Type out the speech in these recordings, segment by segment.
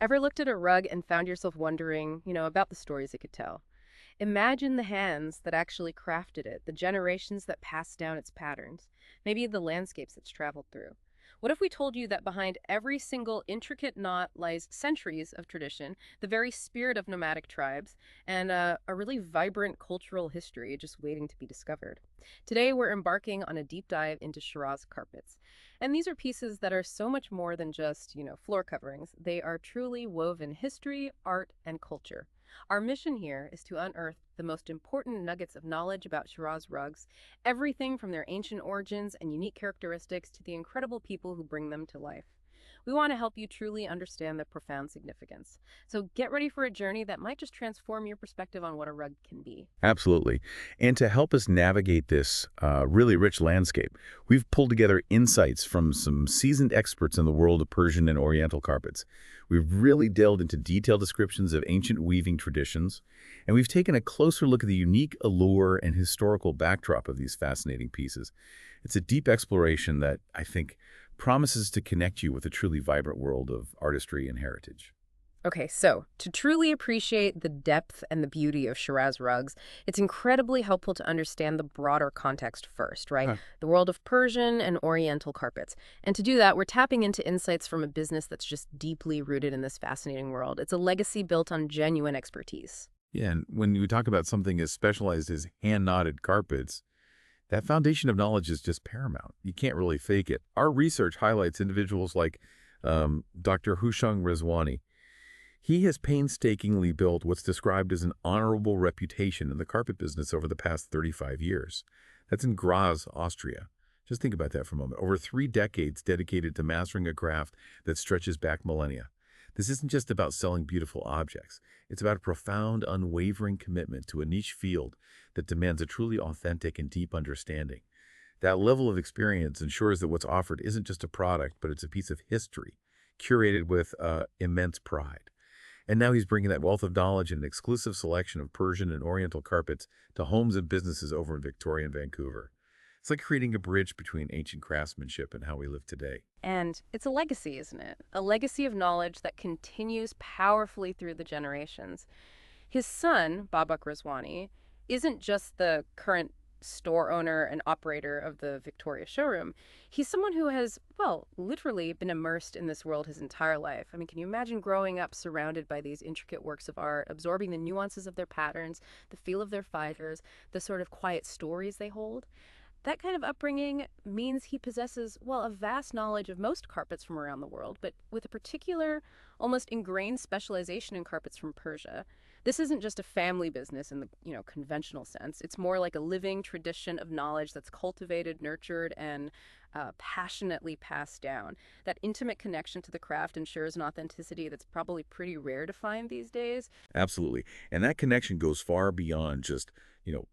Ever looked at a rug and found yourself wondering, about the stories it could tell? Imagine the hands that actually crafted it, the generations that passed down its patterns, maybe the landscapes it's traveled through. What if we told you that behind every single intricate knot lies centuries of tradition, the very spirit of nomadic tribes, and a really vibrant cultural history just waiting to be discovered? Today, we're embarking on a deep dive into Shiraz carpets. And these are pieces that are so much more than just, floor coverings. They are truly woven history, art, and culture. Our mission here is to unearth the most important nuggets of knowledge about Shiraz rugs, everything from their ancient origins and unique characteristics to the incredible people who bring them to life. We want to help you truly understand their profound significance. So get ready for a journey that might just transform your perspective on what a rug can be. Absolutely. And to help us navigate this really rich landscape, we've pulled together insights from some seasoned experts in the world of Persian and Oriental carpets. We've really delved into detailed descriptions of ancient weaving traditions, and we've taken a closer look at the unique allure and historical backdrop of these fascinating pieces. It's a deep exploration that, I think, promises to connect you with a truly vibrant world of artistry and heritage. Okay, so to truly appreciate the depth and the beauty of Shiraz rugs, it's incredibly helpful to understand the broader context first, right? Huh. The world of Persian and Oriental carpets. And to do that, we're tapping into insights from a business that's just deeply rooted in this fascinating world. It's a legacy built on genuine expertise. Yeah, and when you talk about something as specialized as hand-knotted carpets, that foundation of knowledge is just paramount. You can't really fake it. Our research highlights individuals like Dr. Hushang Rezwani. He has painstakingly built what's described as an honorable reputation in the carpet business over the past 35 years. That's in Graz, Austria. Just think about that for a moment. Over 3 decades dedicated to mastering a craft that stretches back millennia. This isn't just about selling beautiful objects. It's about a profound, unwavering commitment to a niche field that demands a truly authentic and deep understanding. That level of experience ensures that what's offered isn't just a product, but it's a piece of history, curated with immense pride. And now he's bringing that wealth of knowledge and an exclusive selection of Persian and Oriental carpets to homes and businesses over in Victoria and Vancouver. It's like creating a bridge between ancient craftsmanship and how we live today. And it's a legacy, isn't it? A legacy of knowledge that continues powerfully through the generations. His son, Babak Rizwani, isn't just the current store owner and operator of the Victoria showroom. He's someone who has, well, literally been immersed in this world his entire life. I mean, can you imagine growing up surrounded by these intricate works of art, absorbing the nuances of their patterns, the feel of their fibers, the sort of quiet stories they hold? That kind of upbringing means he possesses, well, a vast knowledge of most carpets from around the world, but with a particular, almost ingrained specialization in carpets from Persia. This isn't just a family business in the, conventional sense. It's more like a living tradition of knowledge that's cultivated, nurtured, and passionately passed down. That intimate connection to the craft ensures an authenticity that's probably pretty rare to find these days. Absolutely. And that connection goes far beyond just,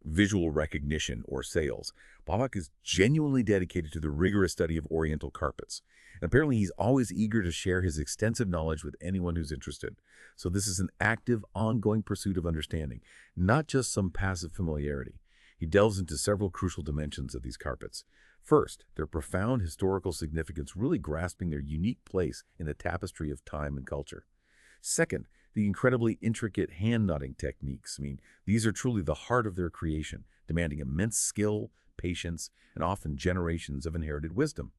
visual recognition or sales. Babak is genuinely dedicated to the rigorous study of Oriental carpets. And apparently he's always eager to share his extensive knowledge with anyone who's interested. So this is an active, ongoing pursuit of understanding, not just some passive familiarity. He delves into several crucial dimensions of these carpets. First, their profound historical significance, really grasping their unique place in the tapestry of time and culture. Second, the incredibly intricate hand-knotting techniques. I mean, these are truly the heart of their creation, demanding immense skill, patience, and often generations of inherited wisdom.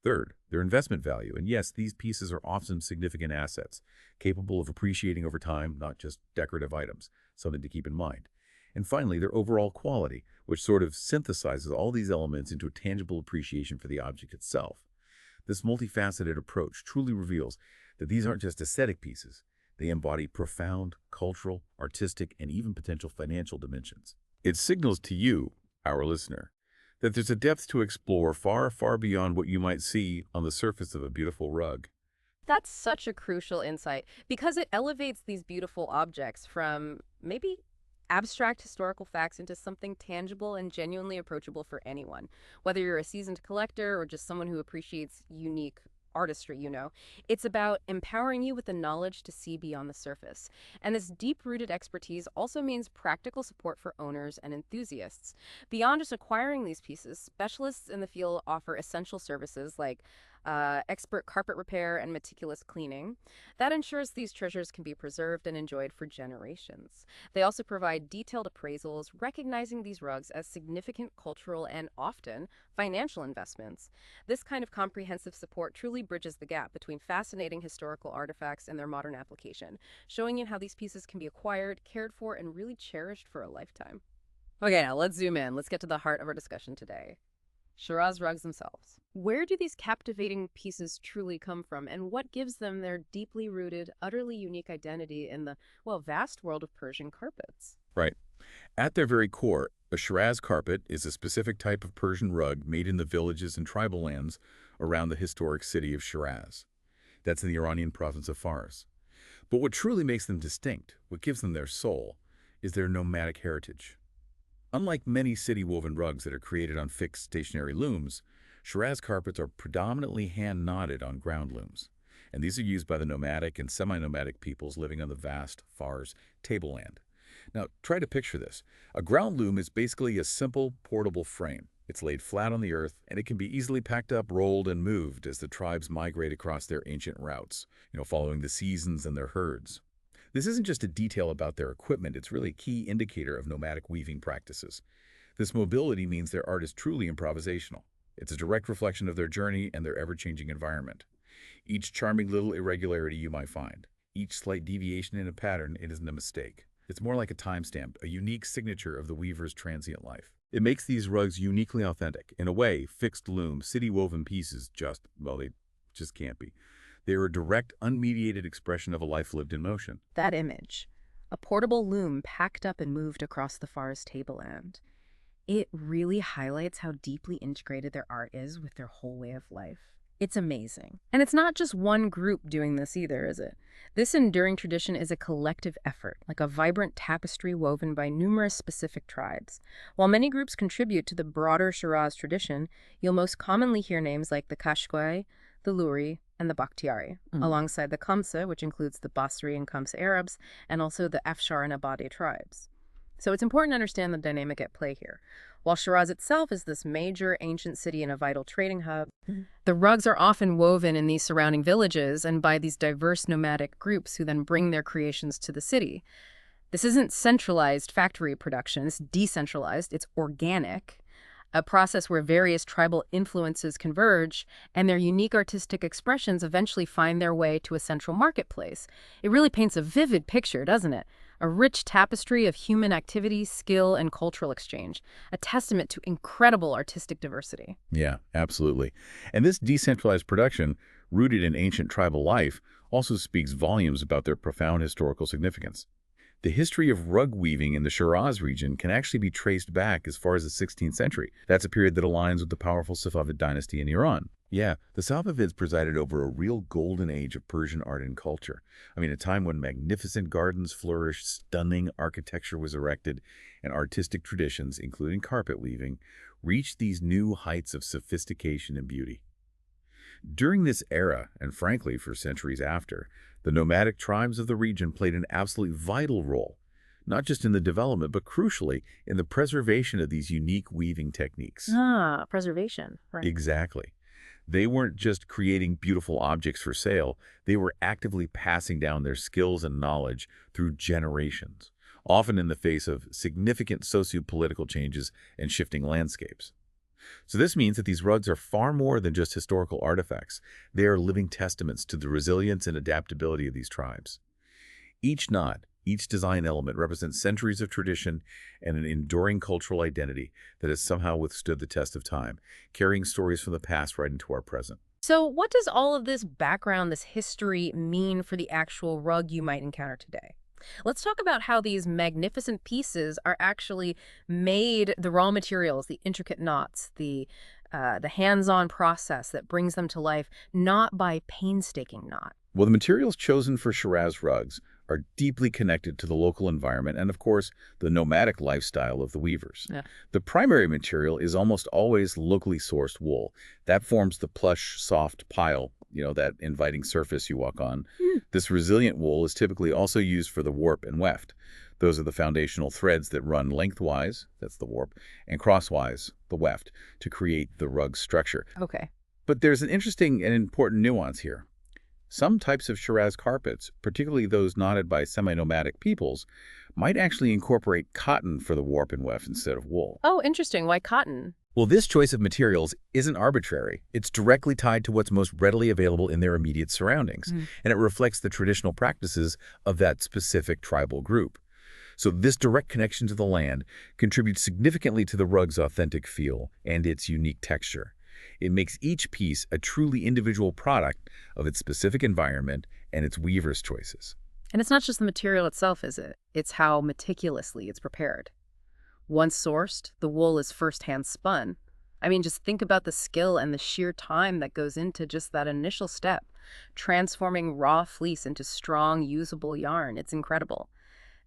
Third, their investment value. And yes, these pieces are often significant assets, capable of appreciating over time, not just decorative items, something to keep in mind. And finally, their overall quality, which sort of synthesizes all these elements into a tangible appreciation for the object itself. This multifaceted approach truly reveals that these aren't just aesthetic pieces. They embody profound cultural, artistic, and even potential financial dimensions. It signals to you, our listener, that there's a depth to explore far, far beyond what you might see on the surface of a beautiful rug. That's such a crucial insight because it elevates these beautiful objects from maybe abstract historical facts into something tangible and genuinely approachable for anyone. Whether you're a seasoned collector or just someone who appreciates unique artistry. It's about empowering you with the knowledge to see beyond the surface. And this deep-rooted expertise also means practical support for owners and enthusiasts. Beyond just acquiring these pieces, specialists in the field offer essential services like expert carpet repair, and meticulous cleaning. That ensures these treasures can be preserved and enjoyed for generations. They also provide detailed appraisals, recognizing these rugs as significant cultural and often financial investments. This kind of comprehensive support truly bridges the gap between fascinating historical artifacts and their modern application, showing you how these pieces can be acquired, cared for, and really cherished for a lifetime. Okay, now let's zoom in. Let's get to the heart of our discussion today. Shiraz rugs themselves. Where do these captivating pieces truly come from, and what gives them their deeply rooted, utterly unique identity in the, well, vast world of Persian carpets? Right. At their very core, a Shiraz carpet is a specific type of Persian rug made in the villages and tribal lands around the historic city of Shiraz. That's in the Iranian province of Fars. But what truly makes them distinct, what gives them their soul, is their nomadic heritage. Unlike many city-woven rugs that are created on fixed stationary looms, Shiraz carpets are predominantly hand-knotted on ground looms, and these are used by the nomadic and semi-nomadic peoples living on the vast Fars tableland. Now, try to picture this. A ground loom is basically a simple, portable frame. It's laid flat on the earth, and it can be easily packed up, rolled, and moved as the tribes migrate across their ancient routes, following the seasons and their herds. This isn't just a detail about their equipment, it's really a key indicator of nomadic weaving practices. This mobility means their art is truly improvisational. It's a direct reflection of their journey and their ever-changing environment. Each charming little irregularity you might find, each slight deviation in a pattern, it isn't a mistake. It's more like a timestamp, a unique signature of the weaver's transient life. It makes these rugs uniquely authentic. In a way, fixed loom, city-woven pieces they just can't be. They are a direct, unmediated expression of a life lived in motion. That image, a portable loom packed up and moved across the Fars tableland, it really highlights how deeply integrated their art is with their whole way of life. It's amazing. And it's not just one group doing this either, is it? This enduring tradition is a collective effort, like a vibrant tapestry woven by numerous specific tribes. While many groups contribute to the broader Shiraz tradition, you'll most commonly hear names like the Kashgai, the Luri, and the Bakhtiari, alongside the Kamsa, which includes the Basri and Kamsa Arabs, and also the Afshar and Abadi tribes. So it's important to understand the dynamic at play here. While Shiraz itself is this major ancient city and a vital trading hub, the rugs are often woven in these surrounding villages and by these diverse nomadic groups who then bring their creations to the city. This isn't centralized factory production, it's decentralized, it's organic, a process where various tribal influences converge and their unique artistic expressions eventually find their way to a central marketplace. It really paints a vivid picture, doesn't it? A rich tapestry of human activity, skill, and cultural exchange, a testament to incredible artistic diversity. Yeah, absolutely. And this decentralized production, rooted in ancient tribal life, also speaks volumes about their profound historical significance. The history of rug weaving in the Shiraz region can actually be traced back as far as the 16th century. That's a period that aligns with the powerful Safavid dynasty in Iran. Yeah, the Safavids presided over a real golden age of Persian art and culture. A time when magnificent gardens flourished, stunning architecture was erected, and artistic traditions, including carpet weaving, reached these new heights of sophistication and beauty. During this era, and frankly for centuries after, the nomadic tribes of the region played an absolutely vital role, not just in the development, but crucially in the preservation of these unique weaving techniques. Preservation, right. Exactly. They weren't just creating beautiful objects for sale, they were actively passing down their skills and knowledge through generations, often in the face of significant socio-political changes and shifting landscapes. So this means that these rugs are far more than just historical artifacts. They are living testaments to the resilience and adaptability of these tribes. Each knot, each design element represents centuries of tradition and an enduring cultural identity that has somehow withstood the test of time, carrying stories from the past right into our present. So what does all of this background, this history, mean for the actual rug you might encounter today? Let's talk about how these magnificent pieces are actually made, the raw materials, the intricate knots, the hands-on process that brings them to life, not by painstaking knot. Well, the materials chosen for Shiraz rugs are deeply connected to the local environment and, of course, the nomadic lifestyle of the weavers. Yeah. The primary material is almost always locally sourced wool. That forms the plush, soft pile, that inviting surface you walk on. This resilient wool is typically also used for the warp and weft. Those are the foundational threads that run lengthwise, that's the warp, and crosswise, the weft, to create the rug structure. Okay. But there's an interesting and important nuance here. Some types of Shiraz carpets, particularly those knotted by semi-nomadic peoples, might actually incorporate cotton for the warp and weft instead of wool. Oh, interesting. Why cotton? Well, this choice of materials isn't arbitrary. It's directly tied to what's most readily available in their immediate surroundings, and it reflects the traditional practices of that specific tribal group. So this direct connection to the land contributes significantly to the rug's authentic feel and its unique texture. It makes each piece a truly individual product of its specific environment and its weaver's choices. And it's not just the material itself, is it? It's how meticulously it's prepared. Once sourced, the wool is first-hand spun. I mean, just think about the skill and the sheer time that goes into just that initial step, transforming raw fleece into strong, usable yarn. It's incredible.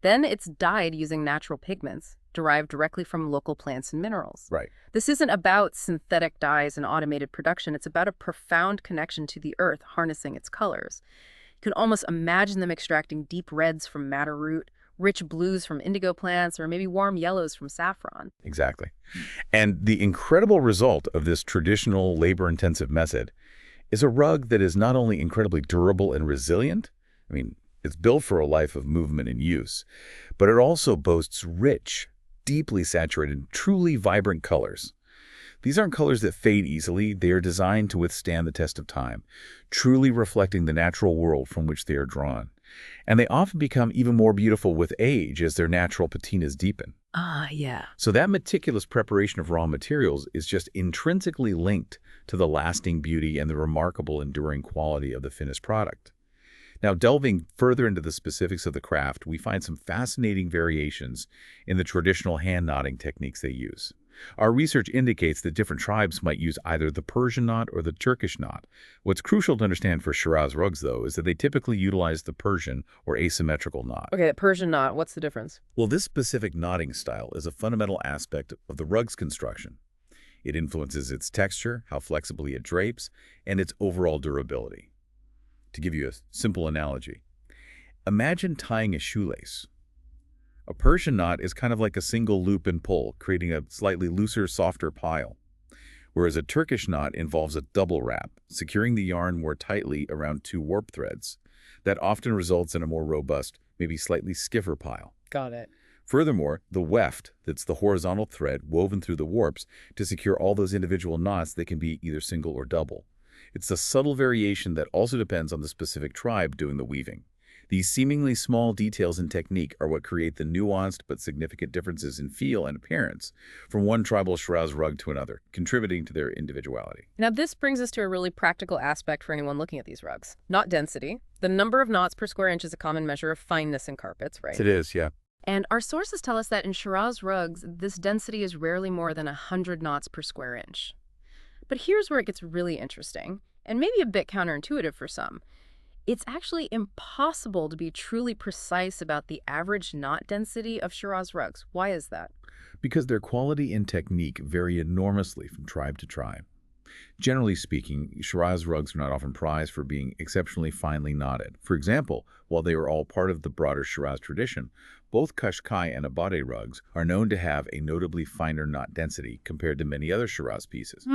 Then it's dyed using natural pigments, derived directly from local plants and minerals. Right. This isn't about synthetic dyes and automated production. It's about a profound connection to the earth, harnessing its colors. You can almost imagine them extracting deep reds from madder root, rich blues from indigo plants, or maybe warm yellows from saffron. Exactly. And the incredible result of this traditional labor-intensive method is a rug that is not only incredibly durable and resilient, I mean, it's built for a life of movement and use, but it also boasts rich, deeply saturated, truly vibrant colors. These aren't colors that fade easily. They are designed to withstand the test of time, truly reflecting the natural world from which they are drawn. And they often become even more beautiful with age as their natural patinas deepen. Ah, yeah. So that meticulous preparation of raw materials is just intrinsically linked to the lasting beauty and the remarkable enduring quality of the finished product. Now, delving further into the specifics of the craft, we find some fascinating variations in the traditional hand-knotting techniques they use. Our research indicates that different tribes might use either the Persian knot or the Turkish knot. What's crucial to understand for Shiraz rugs, though, is that they typically utilize the Persian or asymmetrical knot. Okay, the Persian knot, what's the difference? Well, this specific knotting style is a fundamental aspect of the rug's construction. It influences its texture, how flexibly it drapes, and its overall durability. To give you a simple analogy, imagine tying a shoelace. A Persian knot is kind of like a single loop and pull, creating a slightly looser, softer pile, whereas a Turkish knot involves a double wrap, securing the yarn more tightly around two warp threads. That often results in a more robust, maybe slightly stiffer pile. Got it. Furthermore, the weft, that's the horizontal thread woven through the warps to secure all those individual knots that can be either single or double. It's a subtle variation that also depends on the specific tribe doing the weaving. These seemingly small details in technique are what create the nuanced but significant differences in feel and appearance from one tribal Shiraz rug to another, contributing to their individuality. Now, this brings us to a really practical aspect for anyone looking at these rugs. Knot density. The number of knots per square inch is a common measure of fineness in carpets, right? It is, yeah. And our sources tell us that in Shiraz rugs, this density is rarely more than 100 knots per square inch. But here's where it gets really interesting, and maybe a bit counterintuitive for some. It's actually impossible to be truly precise about the average knot density of Shiraz rugs. Why is that? Because their quality and technique vary enormously from tribe to tribe. Generally speaking, Shiraz rugs are not often prized for being exceptionally finely knotted. For example, while they are all part of the broader Shiraz tradition, both Qashqai and Abade rugs are known to have a notably finer knot density compared to many other Shiraz pieces.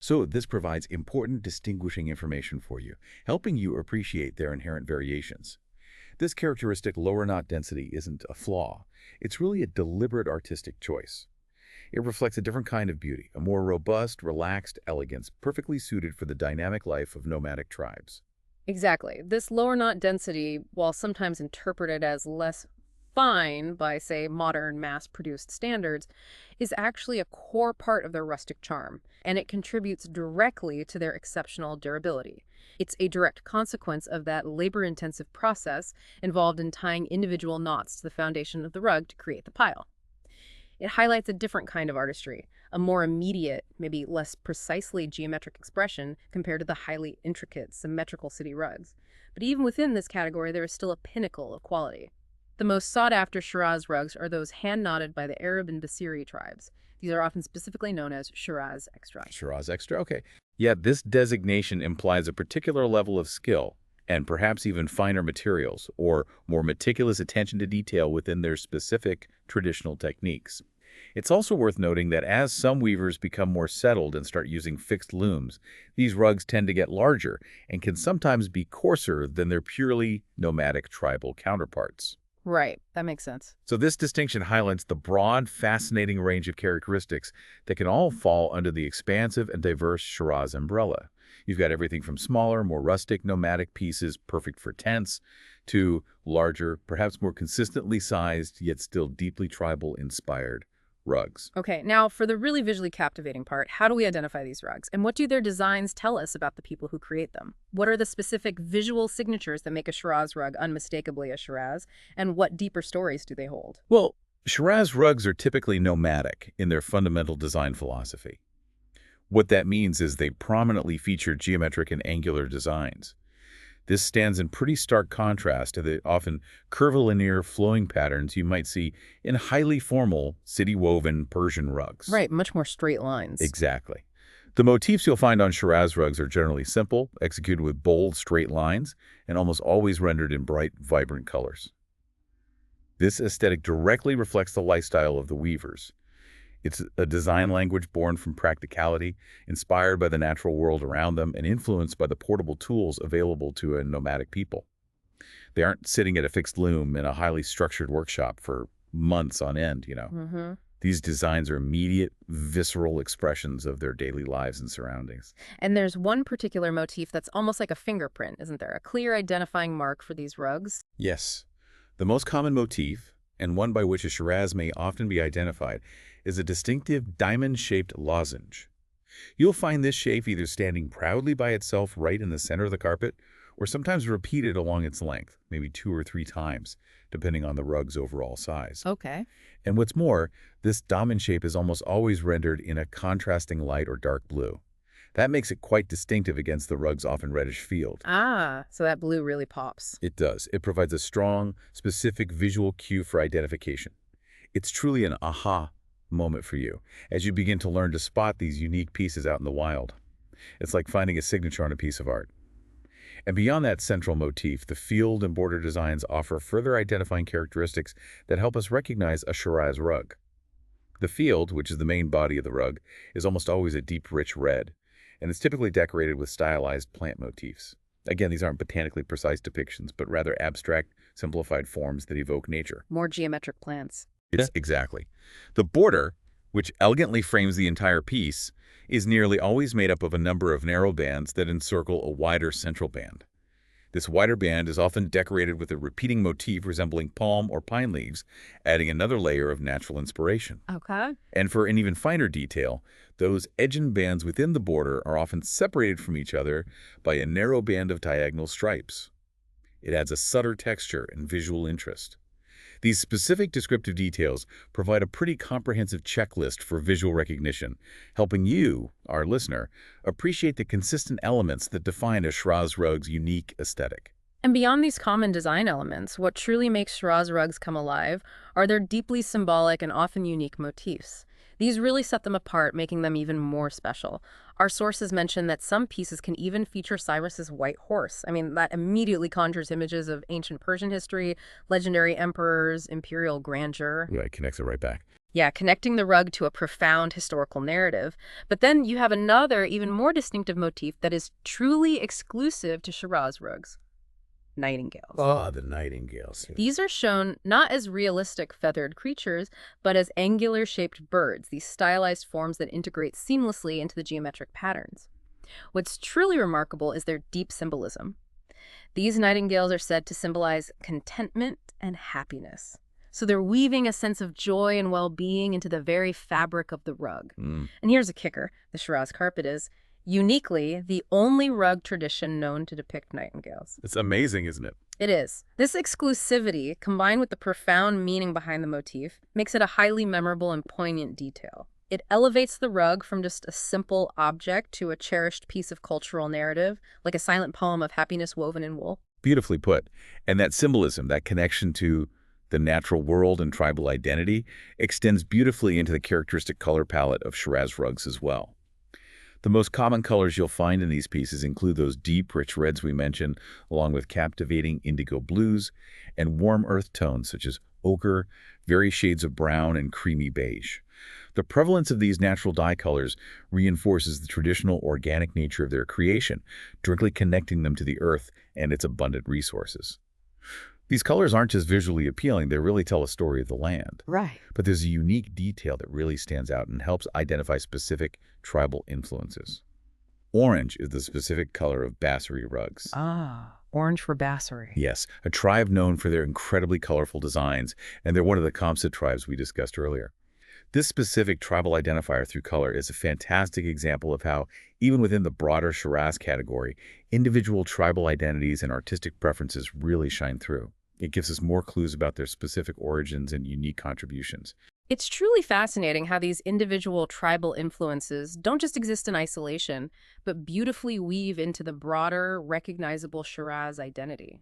So this provides important distinguishing information for you, helping you appreciate their inherent variations. This characteristic lower knot density isn't a flaw. It's really a deliberate artistic choice. It reflects a different kind of beauty, a more robust, relaxed elegance, perfectly suited for the dynamic life of nomadic tribes. Exactly. This lower knot density, while sometimes interpreted as less fine by, say, modern mass-produced standards, is actually a core part of their rustic charm, and it contributes directly to their exceptional durability. It's a direct consequence of that labor-intensive process involved in tying individual knots to the foundation of the rug to create the pile. It highlights a different kind of artistry, a more immediate, maybe less precisely geometric expression compared to the highly intricate, symmetrical city rugs. But even within this category, there is still a pinnacle of quality. The most sought-after Shiraz rugs are those hand-knotted by the Arab and Basiri tribes. These are often specifically known as Shiraz Extra. Shiraz Extra, okay. Yet this designation implies a particular level of skill, and perhaps even finer materials, or more meticulous attention to detail within their specific traditional techniques. It's also worth noting that as some weavers become more settled and start using fixed looms, these rugs tend to get larger and can sometimes be coarser than their purely nomadic tribal counterparts. Right. That makes sense. So this distinction highlights the broad, fascinating range of characteristics that can all fall under the expansive and diverse Shiraz umbrella. You've got everything from smaller, more rustic, nomadic pieces perfect for tents, to larger, perhaps more consistently sized, yet still deeply tribal-inspired rugs. Okay, now for the really visually captivating part, how do we identify these rugs? And what do their designs tell us about the people who create them? What are the specific visual signatures that make a Shiraz rug unmistakably a Shiraz? And what deeper stories do they hold? Well, Shiraz rugs are typically nomadic in their fundamental design philosophy. What that means is they prominently feature geometric and angular designs. This stands in pretty stark contrast to the often curvilinear flowing patterns you might see in highly formal, city-woven Persian rugs. Right, much more straight lines. Exactly. The motifs you'll find on Shiraz rugs are generally simple, executed with bold, straight lines, and almost always rendered in bright, vibrant colors. This aesthetic directly reflects the lifestyle of the weavers. It's a design language born from practicality, inspired by the natural world around them, and influenced by the portable tools available to a nomadic people. They aren't sitting at a fixed loom in a highly structured workshop for months on end, These designs are immediate, visceral expressions of their daily lives and surroundings. And there's one particular motif that's almost like a fingerprint, isn't there? A clear identifying mark for these rugs? Yes. The most common motif, and one by which a Shiraz may often be identified, is a distinctive diamond-shaped lozenge. You'll find this shape either standing proudly by itself right in the center of the carpet, or sometimes repeated along its length, maybe 2 or 3 times, depending on the rug's overall size. Okay. And what's more, this diamond shape is almost always rendered in a contrasting light or dark blue. That makes it quite distinctive against the rug's often reddish field. Ah, so that blue really pops. It does. It provides a strong, specific visual cue for identification. It's truly an aha moment for you as you begin to learn to spot these unique pieces out in the wild. It's like finding a signature on a piece of art. And beyond that central motif, the field and border designs offer further identifying characteristics that help us recognize a Shiraz rug. The field, which is the main body of the rug, is almost always a deep, rich red, and it's typically decorated with stylized plant motifs. Again, these aren't botanically precise depictions, but rather abstract, simplified forms that evoke nature. More geometric plants. Yes, exactly. The border, which elegantly frames the entire piece, is nearly always made up of a number of narrow bands that encircle a wider central band. This wider band is often decorated with a repeating motif resembling palm or pine leaves, adding another layer of natural inspiration. Okay. And for an even finer detail, those edging bands within the border are often separated from each other by a narrow band of diagonal stripes. It adds a subtle texture and visual interest. These specific descriptive details provide a pretty comprehensive checklist for visual recognition, helping you, our listener, appreciate the consistent elements that define a Shiraz rug's unique aesthetic. And beyond these common design elements, what truly makes Shiraz rugs come alive are their deeply symbolic and often unique motifs. These really set them apart, making them even more special. Our sources mention that some pieces can even feature Cyrus's white horse. I mean, that immediately conjures images of ancient Persian history, legendary emperors, imperial grandeur. Yeah, it connects it right back. Yeah, connecting the rug to a profound historical narrative. But then you have another, even more distinctive motif that is truly exclusive to Shiraz rugs. Nightingales. Ah, the nightingales. These are shown not as realistic feathered creatures, but as angular-shaped birds, these stylized forms that integrate seamlessly into the geometric patterns. What's truly remarkable is their deep symbolism. These nightingales are said to symbolize contentment and happiness. So they're weaving a sense of joy and well-being into the very fabric of the rug. And here's a kicker. The Shiraz carpet is uniquely the only rug tradition known to depict nightingales. It's amazing, isn't it? It is. This exclusivity, combined with the profound meaning behind the motif, makes it a highly memorable and poignant detail. It elevates the rug from just a simple object to a cherished piece of cultural narrative, like a silent poem of happiness woven in wool. Beautifully put. And that symbolism, that connection to the natural world and tribal identity, extends beautifully into the characteristic color palette of Shiraz rugs as well. The most common colors you'll find in these pieces include those deep, rich reds we mentioned, along with captivating indigo blues and warm earth tones such as ochre, various shades of brown, and creamy beige. The prevalence of these natural dye colors reinforces the traditional organic nature of their creation, directly connecting them to the earth and its abundant resources. These colors aren't just visually appealing, they really tell a story of the land. Right. But there's a unique detail that really stands out and helps identify specific tribal influences. Orange is the specific color of Basiri rugs. Ah, orange for Basiri. Yes, a tribe known for their incredibly colorful designs, and they're one of the composite tribes we discussed earlier. This specific tribal identifier through color is a fantastic example of how, even within the broader Shiraz category, individual tribal identities and artistic preferences really shine through. It gives us more clues about their specific origins and unique contributions. It's truly fascinating how these individual tribal influences don't just exist in isolation, but beautifully weave into the broader, recognizable Shiraz identity.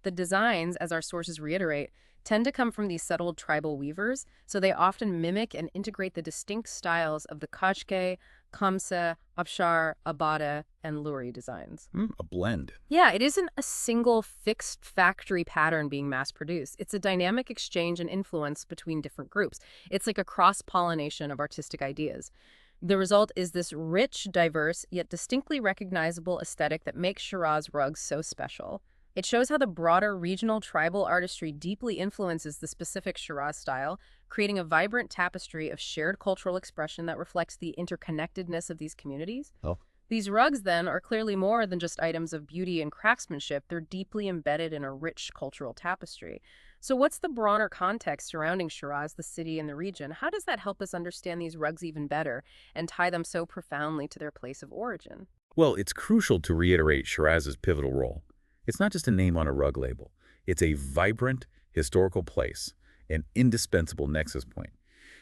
The designs, as our sources reiterate, tend to come from these settled tribal weavers, so they often mimic and integrate the distinct styles of the Kashke, Kamsa, Afshar, Abada, and Luri designs. A blend. Yeah, it isn't a single fixed factory pattern being mass-produced. It's a dynamic exchange and influence between different groups. It's like a cross-pollination of artistic ideas. The result is this rich, diverse, yet distinctly recognizable aesthetic that makes Shiraz rugs so special. It shows how the broader regional tribal artistry deeply influences the specific Shiraz style, creating a vibrant tapestry of shared cultural expression that reflects the interconnectedness of these communities. Oh. These rugs, then, are clearly more than just items of beauty and craftsmanship. They're deeply embedded in a rich cultural tapestry. So what's the broader context surrounding Shiraz, the city, and the region? How does that help us understand these rugs even better and tie them so profoundly to their place of origin? Well, it's crucial to reiterate Shiraz's pivotal role. It's not just a name on a rug label. It's a vibrant, historical place, an indispensable nexus point.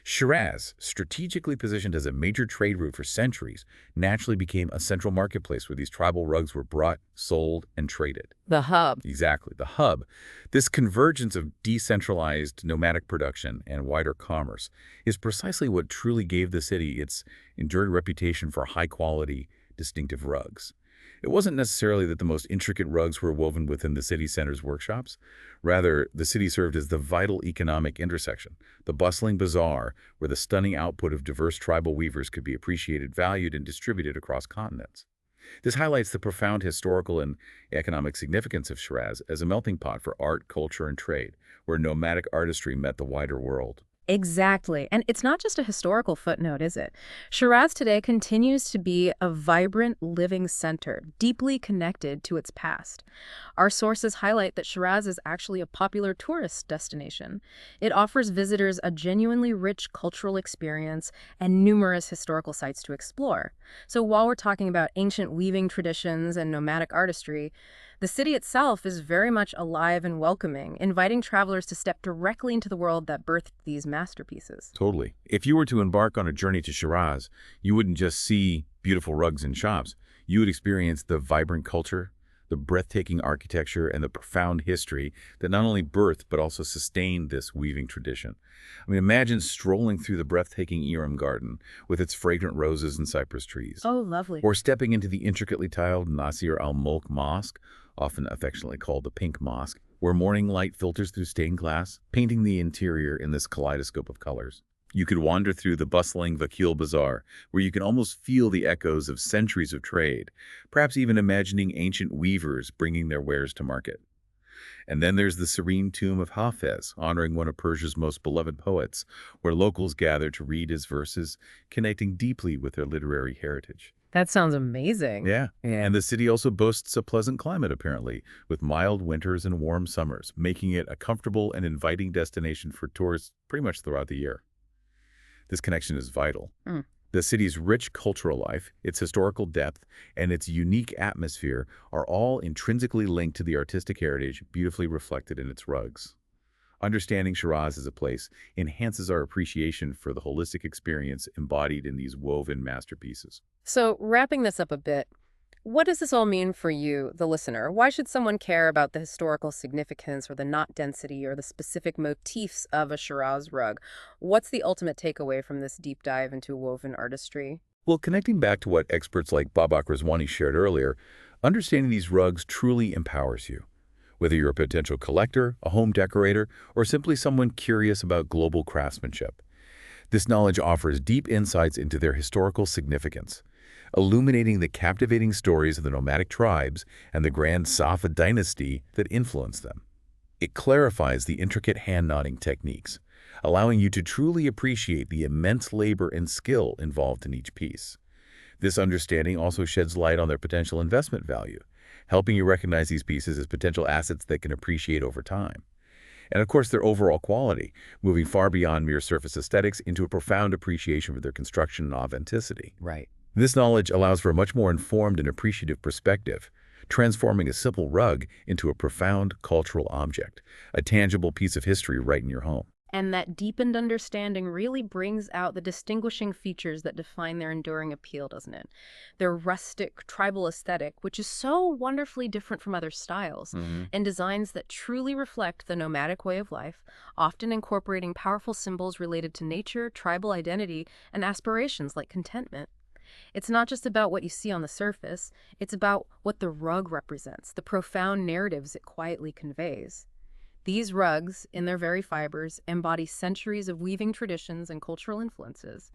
Shiraz, strategically positioned as a major trade route for centuries, naturally became a central marketplace where these tribal rugs were brought, sold, and traded. The hub. Exactly, the hub. This convergence of decentralized nomadic production and wider commerce is precisely what truly gave the city its enduring reputation for high-quality, distinctive rugs. It wasn't necessarily that the most intricate rugs were woven within the city center's workshops. Rather, the city served as the vital economic intersection, the bustling bazaar where the stunning output of diverse tribal weavers could be appreciated, valued, and distributed across continents. This highlights the profound historical and economic significance of Shiraz as a melting pot for art, culture, and trade, where nomadic artistry met the wider world. Exactly. And it's not just a historical footnote, is it? Shiraz today continues to be a vibrant, living center, deeply connected to its past. Our sources highlight that Shiraz is actually a popular tourist destination. It offers visitors a genuinely rich cultural experience and numerous historical sites to explore. So while we're talking about ancient weaving traditions and nomadic artistry, the city itself is very much alive and welcoming, inviting travelers to step directly into the world that birthed these masterpieces. Totally. If you were to embark on a journey to Shiraz, you wouldn't just see beautiful rugs and shops. You would experience the vibrant culture, the breathtaking architecture, and the profound history that not only birthed but also sustained this weaving tradition. I mean, imagine strolling through the breathtaking Iram garden with its fragrant roses and cypress trees. Oh, lovely. Or stepping into the intricately tiled Nasir al-Mulk Mosque, often affectionately called the Pink Mosque, where morning light filters through stained glass, painting the interior in this kaleidoscope of colors. You could wander through the bustling Vakil Bazaar, where you can almost feel the echoes of centuries of trade, perhaps even imagining ancient weavers bringing their wares to market. And then there's the serene tomb of Hafez, honoring one of Persia's most beloved poets, where locals gather to read his verses, connecting deeply with their literary heritage. That sounds amazing. Yeah, and the city also boasts a pleasant climate, apparently, with mild winters and warm summers, making it a comfortable and inviting destination for tourists pretty much throughout the year. This connection is vital. The city's rich cultural life, its historical depth, and its unique atmosphere are all intrinsically linked to the artistic heritage beautifully reflected in its rugs. Understanding Shiraz as a place enhances our appreciation for the holistic experience embodied in these woven masterpieces. So, wrapping this up a bit, what does this all mean for you, the listener? Why should someone care about the historical significance or the knot density or the specific motifs of a Shiraz rug? What's the ultimate takeaway from this deep dive into woven artistry? Well, connecting back to what experts like Babak Rizwani shared earlier, understanding these rugs truly empowers you. Whether you're a potential collector, a home decorator, or simply someone curious about global craftsmanship. This knowledge offers deep insights into their historical significance, illuminating the captivating stories of the nomadic tribes and the grand Safa dynasty that influenced them. It clarifies the intricate hand-knotting techniques, allowing you to truly appreciate the immense labor and skill involved in each piece. This understanding also sheds light on their potential investment value, helping you recognize these pieces as potential assets that can appreciate over time. And of course, their overall quality, moving far beyond mere surface aesthetics into a profound appreciation for their construction and authenticity. Right. This knowledge allows for a much more informed and appreciative perspective, transforming a simple rug into a profound cultural object, a tangible piece of history right in your home. And that deepened understanding really brings out the distinguishing features that define their enduring appeal, doesn't it? Their rustic, tribal aesthetic, which is so wonderfully different from other styles, and designs that truly reflect the nomadic way of life, often incorporating powerful symbols related to nature, tribal identity, and aspirations like contentment. It's not just about what you see on the surface, it's about what the rug represents, the profound narratives it quietly conveys. These rugs, in their very fibers, embody centuries of weaving traditions and cultural influences.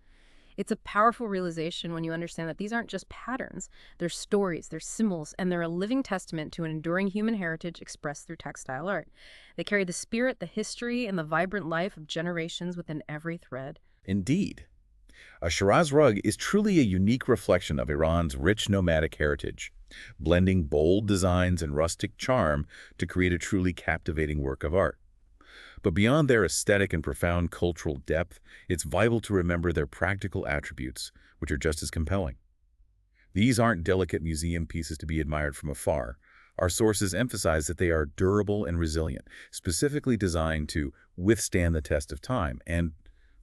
It's a powerful realization when you understand that these aren't just patterns. They're stories, they're symbols, and they're a living testament to an enduring human heritage expressed through textile art. They carry the spirit, the history, and the vibrant life of generations within every thread. Indeed. A Shiraz rug is truly a unique reflection of Iran's rich nomadic heritage, blending bold designs and rustic charm to create a truly captivating work of art. But beyond their aesthetic and profound cultural depth, it's vital to remember their practical attributes, which are just as compelling. These aren't delicate museum pieces to be admired from afar. Our sources emphasize that they are durable and resilient, specifically designed to withstand the test of time and,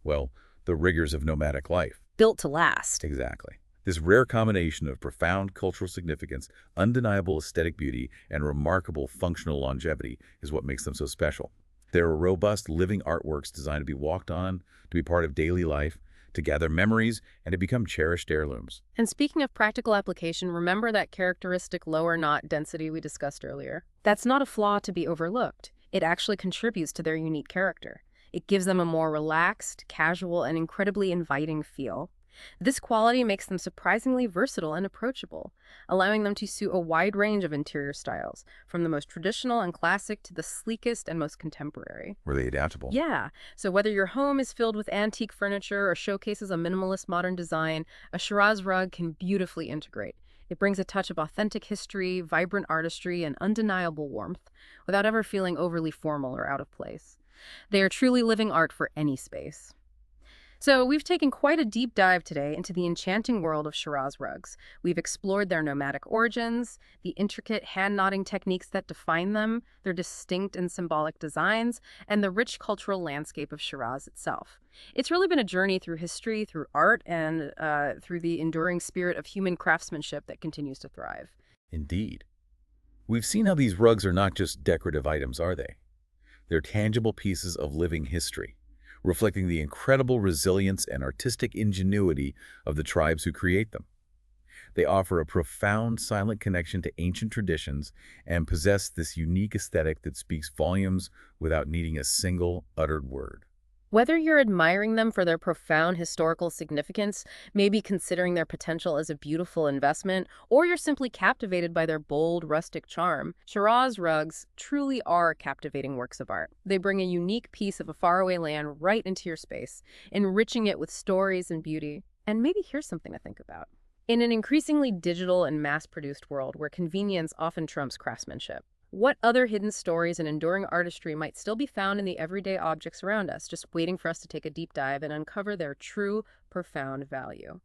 well, the rigors of nomadic life. Built to last. Exactly. This rare combination of profound cultural significance, undeniable aesthetic beauty, and remarkable functional longevity is what makes them so special. They're robust, living artworks designed to be walked on, to be part of daily life, to gather memories, and to become cherished heirlooms. And speaking of practical application, remember that characteristic lower knot density we discussed earlier? That's not a flaw to be overlooked. It actually contributes to their unique character. It gives them a more relaxed, casual, and incredibly inviting feel. This quality makes them surprisingly versatile and approachable, allowing them to suit a wide range of interior styles, from the most traditional and classic to the sleekest and most contemporary. Were they adaptable? Yeah, so whether your home is filled with antique furniture or showcases a minimalist modern design, a Shiraz rug can beautifully integrate. It brings a touch of authentic history, vibrant artistry, and undeniable warmth, without ever feeling overly formal or out of place. They are truly living art for any space. So we've taken quite a deep dive today into the enchanting world of Shiraz rugs. We've explored their nomadic origins, the intricate hand-knotting techniques that define them, their distinct and symbolic designs, and the rich cultural landscape of Shiraz itself. It's really been a journey through history, through art, and through the enduring spirit of human craftsmanship that continues to thrive. Indeed. We've seen how these rugs are not just decorative items, are they? They're tangible pieces of living history, reflecting the incredible resilience and artistic ingenuity of the tribes who create them. They offer a profound silent connection to ancient traditions and possess this unique aesthetic that speaks volumes without needing a single uttered word. Whether you're admiring them for their profound historical significance, maybe considering their potential as a beautiful investment, or you're simply captivated by their bold, rustic charm, Shiraz rugs truly are captivating works of art. They bring a unique piece of a faraway land right into your space, enriching it with stories and beauty. And maybe here's something to think about. In an increasingly digital and mass-produced world where convenience often trumps craftsmanship, what other hidden stories and enduring artistry might still be found in the everyday objects around us, just waiting for us to take a deep dive and uncover their true, profound value?